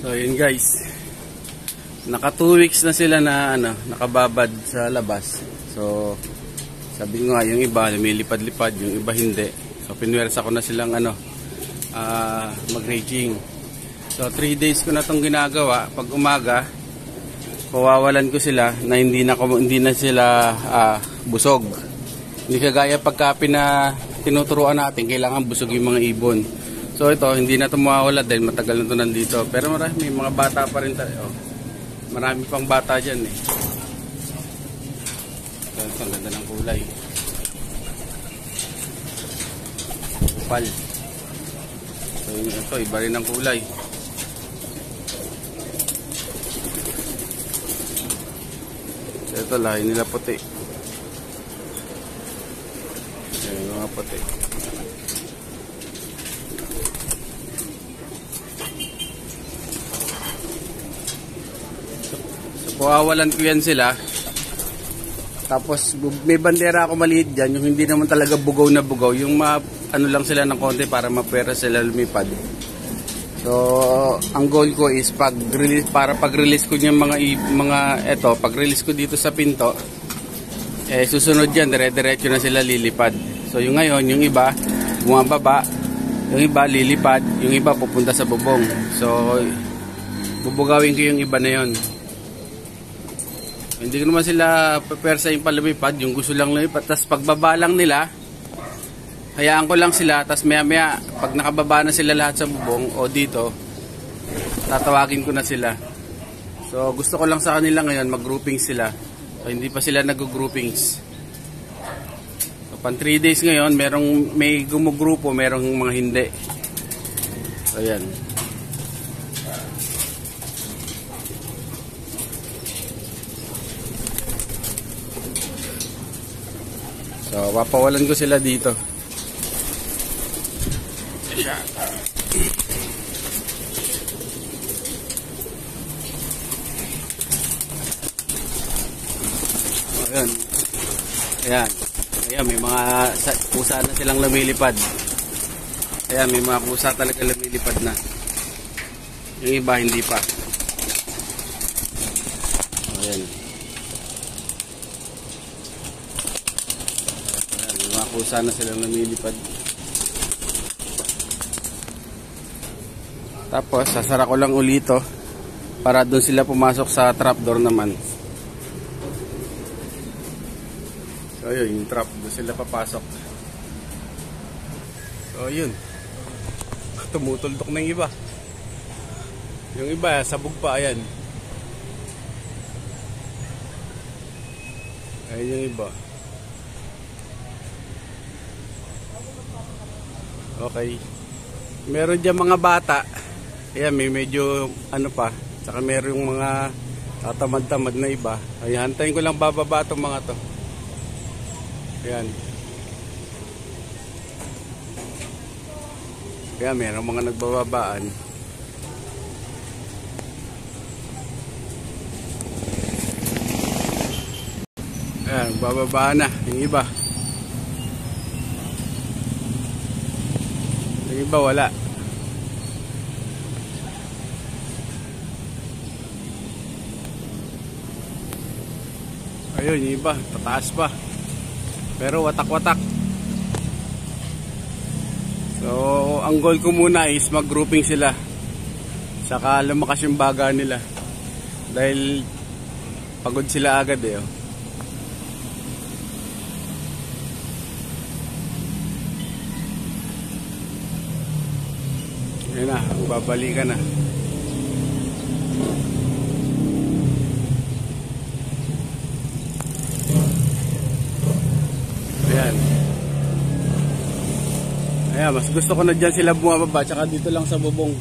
So yun guys, naka 2 weeks na sila na nakababad sa labas. So sabi ko nga, yung iba lumilipad-lipad, yung iba hindi. So pinwersa ko na silang mag-raging. So 3 days ko na itong ginagawa. Pag umaga, pawawalan ko sila na hindi na sila busog. Hindi kagaya pagka tinuturuan natin, kailangan busog yung mga ibon. So ito, hindi na ito mawawala dahil matagal na ito nandito. Pero may mga bata pa rin tayo. Oh. Marami pang bata dyan eh. So, ito, ang ganda ng kulay. Kupal. So ito, iba rin ang kulay. So ito, lahi nila puti. Ayan, mga puti. Pawawalan ko yan sila. Tapos may bandera ako maliit dyan, yung hindi naman talaga bugaw na bugaw, yung lang sila ng konti para mapwera sila lumipad. So ang goal ko is pag-release ko yung pag-release ko dito sa pinto, susunod yan, dire-diretso na sila lilipad. So yung ngayon, yung iba bumababa, yung iba lilipad, yung iba pupunta sa bubong. So bubugawin ko yung iba na yon. Hindi ko naman sila papersa yung palumipad, yung gusto lang lumipad. Tapos pagbaba lang nila, hayaan ko lang sila. Tapos maya maya, pag nakababa na sila lahat sa bubong o dito, tatawagin ko na sila. So gusto ko lang sa kanila ngayon, mag-groupings sila. So hindi pa sila nag-groupings. So pan 3 days ngayon, may gumugrupo, merong mga hindi. So yan. So, papawalan ko sila dito. Ayan. Ayan. Ayan, may mga pusa na silang lumilipad. Ayan, may mga pusa talaga lumilipad na. Yung iba, hindi pa. Ayan. Kusa na silang lumilipad. Tapos sasara ko lang ulito para doon sila pumasok sa trapdoor naman. So yun, yung trap, doon sila papasok. So yun, tumutuldok na yung iba. Yung iba sabog pa, ayan. Ayan yung iba. Okay. Meron dyan mga bata. Ayan, may medyo pa. Saka meron yung mga tatamad-tamad na iba. Ayan, hantayin ko lang bababa itong mga to. Ayan. Ayan, meron mga nagbababaan. Ayan, bababa na yung iba. Yung iba wala. Ayun, yung iba tataas pa. Pero watak-watak. So ang goal ko muna is mag-grouping sila. Saka lumakas yung baga nila. Dahil pagod sila agad eh. Ayan na, babalikan na. Ayan. Ayan, mas gusto ko na dyan sila bumababa, tsaka dito lang sa bubong.